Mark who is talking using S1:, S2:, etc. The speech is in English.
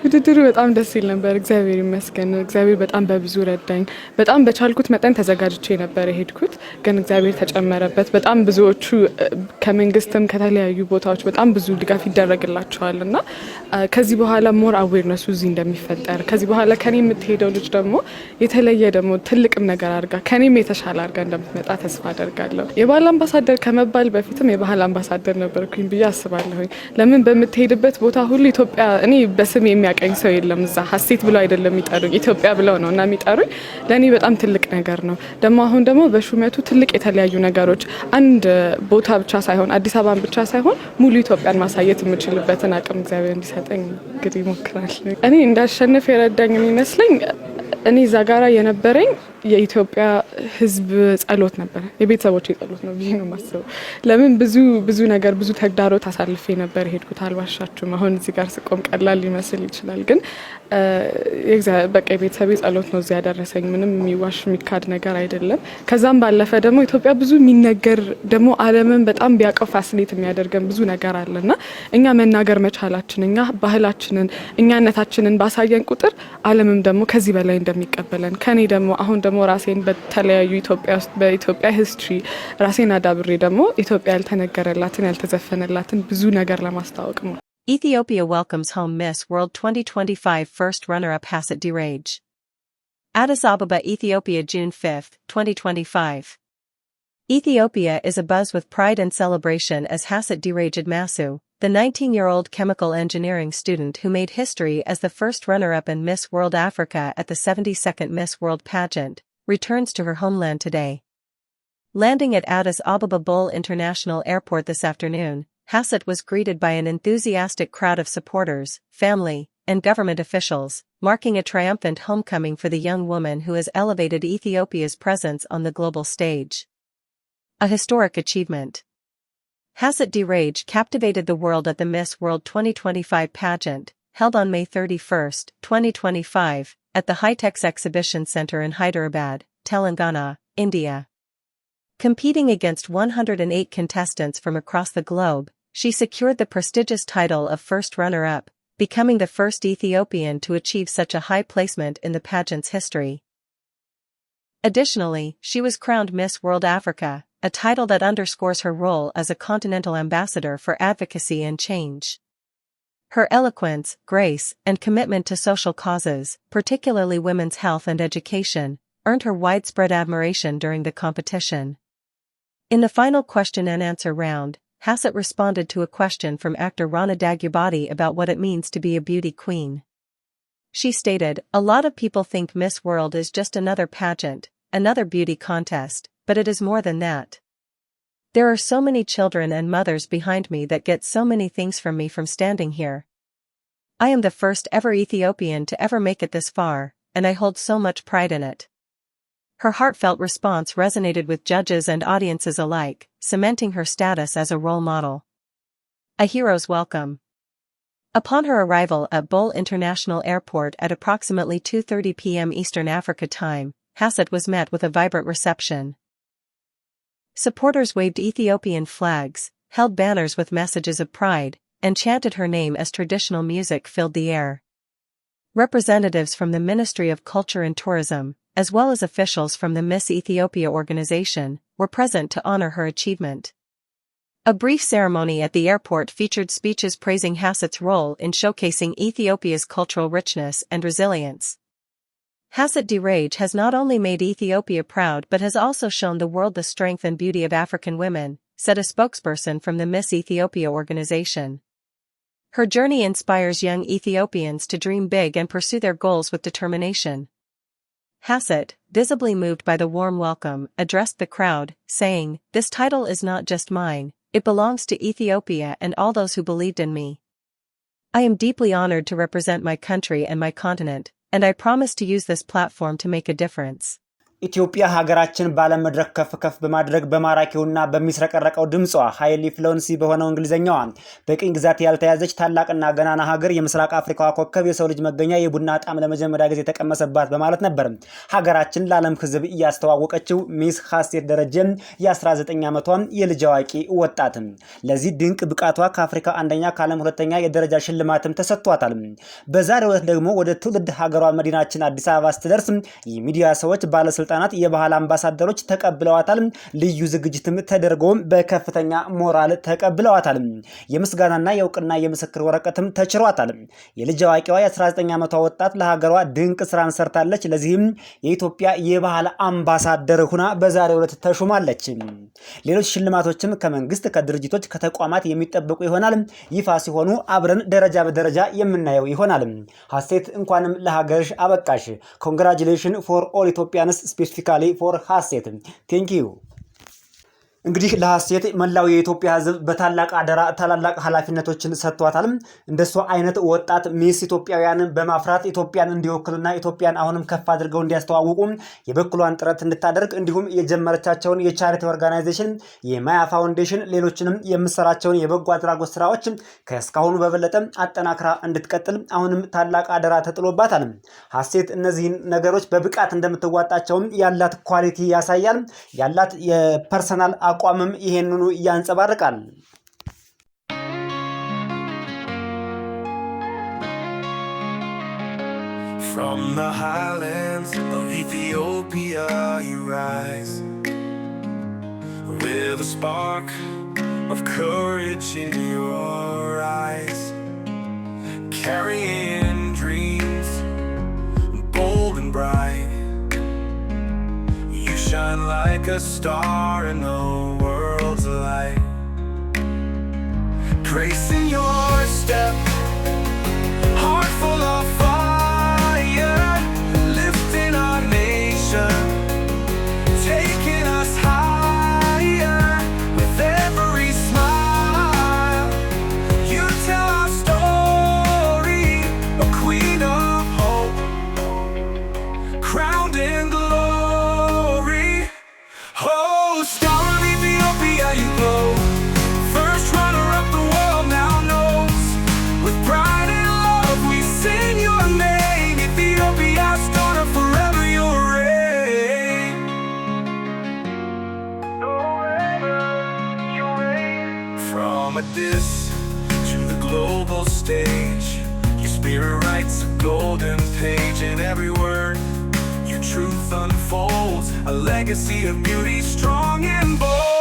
S1: ውድድሩ በጣም ደስ ይል ነበር። እግዚአብሔር ይመስገን። እግዚአብሔር በጣም በብዙ ረዳኝ። በጣም በቻልኩት መጠን ተዘጋጅቼ ነበር የሄድኩት፣ ግን እግዚአብሔር ተጨመረበት። በጣም ብዙዎቹ ከመንግስትም ከተለያዩ ቦታዎች በጣም ብዙ ድጋፍ ይደረግላቸዋል እና ከዚህ በኋላ ሞር አዌርነሱ እዚህ እንደሚፈጠር ከዚህ በኋላ ከኔ የምትሄደው ልጅ ደግሞ የተለየ ደግሞ ትልቅም ነገር አድርጋ ከኔም የተሻለ አድርጋ እንደምትመጣ ተስፋ አደርጋለሁ። የባህል አምባሳደር ከመባል በፊትም የባህል አምባሳደር ነበርኩኝ ብዬ አስባለሁኝ። ለምን በምትሄድበት ቦታ ሁሉ ኢትዮጵያ እኔ በስም የሚያቀኝ ሰው የለም። እዛ ሀሴት ብለው አይደለም የሚጠሩኝ ኢትዮጵያ ብለው ነው እና የሚጠሩኝ። ለእኔ በጣም ትልቅ ነገር ነው። ደግሞ አሁን ደግሞ በሹመቱ ትልቅ የተለያዩ ነገሮች አንድ ቦታ ብቻ ሳይሆን አዲስ አበባን ብቻ ሳይሆን ሙሉ ኢትዮጵያን ማሳየት የምችልበትን አቅም እግዚአብሔር እንዲሰጠኝ እንግዲህ ይሞክራል። እኔ እንዳሸንፍ የረዳኝ የሚመስለኝ እኔ እዛ ጋራ የነበረኝ የኢትዮጵያ ሕዝብ ጸሎት ነበር። የቤተሰቦች ጸሎት ነው ብዬ ነው የማስበው። ለምን ብዙ ነገር ብዙ ተግዳሮት አሳልፌ ነበር ሄድኩት። አልዋሻችሁም። አሁን እዚህ ጋር ስቆም ቀላል ሊመስል ይችላል፣ ግን በቃ የቤተሰቤ ጸሎት ነው እዚህ ያደረሰኝ። ምንም የሚዋሽ የሚካድ ነገር አይደለም። ከዛም ባለፈ ደግሞ ኢትዮጵያ ብዙ የሚነገር ደግሞ ዓለምን በጣም ቢያውቀው ፋሲኔት የሚያደርገን ብዙ ነገር አለና እኛ መናገር መቻላችን እኛ ባህላችንን እኛነታችንን ባሳየን ቁጥር ዓለምም ደግሞ ከዚህ በላይ እንደሚቀበለን ከኔ ደግሞ አሁን ደግሞ ራሴን በተለያዩ ኢትዮጵያ ውስጥ በኢትዮጵያ ሂስትሪ ራሴን አዳብሬ ደግሞ ኢትዮጵያ ያልተነገረላትን ያልተዘፈነላትን ብዙ ነገር ለማስተዋወቅ ነው።
S2: Ethiopia welcomes home Miss World 2025 first runner-up Hasset Dirage. Addis Ababa, Ethiopia, June 5, 2025. Ethiopia is abuzz with pride and celebration as Hasset Dirage Admasu, the 19-year-old chemical engineering student who made history as the first runner-up in Miss World Africa at the 72nd Miss World pageant, returns to her homeland today. Landing at Addis Ababa Bole International Airport this afternoon, Hasset was greeted by an enthusiastic crowd of supporters, family, and government officials, marking a triumphant homecoming for the young woman who has elevated Ethiopia's presence on the global stage. A historic achievement. Hasset Dirage captivated the world at the Miss World 2025 pageant, held on May 31, 2025, at the Hitex Exhibition Center in Hyderabad, Telangana, India. Competing against 108 contestants from across the globe, she secured the prestigious title of first runner-up, becoming the first Ethiopian to achieve such a high placement in the pageant's history. Additionally, she was crowned Miss World Africa, a title that underscores her role as a continental ambassador for advocacy and change. Her eloquence, grace, and commitment to social causes, particularly women's health and education, earned her widespread admiration during the competition. In the final question and answer round, Hasset responded to a question from actor Rana Dagyabadi about what it means to be a beauty queen. She stated, "A lot of people think Miss World is just another pageant, another beauty contest, but it is more than that. There are so many children and mothers behind me that get so many things from me from standing here. I am the first ever Ethiopian to ever make it this far, and I hold so much pride in it." Her heartfelt response resonated with judges and audiences alike, cementing her status as a role model. A hero's welcome. Upon her arrival at Bole International Airport at approximately 2:30 p.m. Eastern Africa Time, Hasset was met with a vibrant reception. Supporters waved Ethiopian flags, held banners with messages of pride, and chanted her name as traditional music filled the air. Representatives from the Ministry of Culture and Tourism, as well as officials from the Miss Ethiopia organization, were present to honor her achievement. A brief ceremony at the airport featured speeches praising Hasset's role in showcasing Ethiopia's cultural richness and resilience. Hasset Dirage has not only made Ethiopia proud but has also shown the world the strength and beauty of African women, said a spokesperson from the Miss Ethiopia organization. Her journey inspires young Ethiopians to dream big and pursue their goals with determination. Hasset, visibly moved by the warm welcome, addressed the crowd, saying, "This title is not just mine, it belongs to Ethiopia and all those who believed in me. I am deeply honored to represent my country and my continent, and I promise to use this platform to make a difference."
S3: ኢትዮጵያ ሀገራችን ባለም መድረክ ከፍ ከፍ በማድረግ በማራኪውና በሚስረቀረቀው ድምጿ ሃይሊ ፍሉንሲ በሆነው እንግሊዘኛዋ በቅኝ ግዛት ያልተያዘች ታላቅና ገናና ሀገር የምስራቅ አፍሪካዋ ኮከብ የሰው ልጅ መገኛ የቡና ጣዕም ለመጀመሪያ ጊዜ የተቀመሰባት በማለት ነበር ሀገራችን ለዓለም ሕዝብ እያስተዋወቀችው ሚስ ሀሴት ደረጀ የ19 ዓመቷ የልጅ አዋቂ ወጣት ለዚህ ድንቅ ብቃቷ ከአፍሪካ አንደኛ ከዓለም ሁለተኛ የደረጃ ሽልማትም ተሰጥቷታል። በዛሬው ዕለት ደግሞ ወደ ትውልድ ሀገሯ መዲናችን አዲስ አበባ ስትደርስ የሚዲያ ሰዎች ባለስልጣናት የባህል አምባሳደሮች ተቀብለዋታል። ልዩ ዝግጅትም ተደርጎ በከፍተኛ ሞራል ተቀብለዋታል። የምስጋናና የእውቅና የምስክር ወረቀትም ተችሯታል። የልጅ አዋቂዋ የ19 ዓመቷ ወጣት ለሀገሯ ድንቅ ስራን ሰርታለች። ለዚህም የኢትዮጵያ የባህል አምባሳደር ሆና በዛሬው ዕለት ተሹማለች። ሌሎች ሽልማቶችም ከመንግስት ከድርጅቶች ከተቋማት የሚጠበቁ ይሆናል። ይፋ ሲሆኑ አብረን ደረጃ በደረጃ የምናየው ይሆናል። ሀሴት እንኳንም ለሀገርሽ አበቃሽ። ኮንግራቹሌሽን ፎር ኦል ኢትዮጵያንስ specifically for Haset. Thank you. እንግዲህ ለሀሴት መላው የኢትዮጵያ ሕዝብ በታላቅ አደራ ታላላቅ ኃላፊነቶችን ሰጥቷታል። እንደሷ አይነት ወጣት ሚስ ኢትዮጵያውያንን በማፍራት ኢትዮጵያን እንዲወክሉና ኢትዮጵያን አሁንም ከፍ አድርገው እንዲያስተዋውቁ የበኩሏን ጥረት እንድታደርግ እንዲሁም የጀመረቻቸውን የቻሪቲ ኦርጋናይዜሽን የማያ ፋውንዴሽን ሌሎችንም የምሰራቸውን የበጎ አድራጎት ስራዎች ከእስካሁኑ በበለጠ አጠናክራ እንድትቀጥል አሁንም ታላቅ አደራ ተጥሎባታል። ሀሴት እነዚህን ነገሮች በብቃት እንደምትዋጣቸው ያላት ኳሊቲ ያሳያል። ያላት የፐርሰናል አቋምም ይሄንኑ ያንጸባርቃል።
S4: From the highlands of Ethiopia you rise, with a spark of courage in your eyes, carrying dreams bold and bright. You shine like a star in the world's light, gracing your step, heart full of fire, lifting our nation, taking us higher with every smile. You tell our story, a queen of hope, crowned in glory. Oh, star of Ethiopia, you glow, first runner-up the world now knows. With pride and love we sing your name, Ethiopia's daughter, forever your reign. Forever your reign. From Addis to the global stage, your spirit writes a golden page. In every word your truth unfolds, a legacy of beauty strong and bold.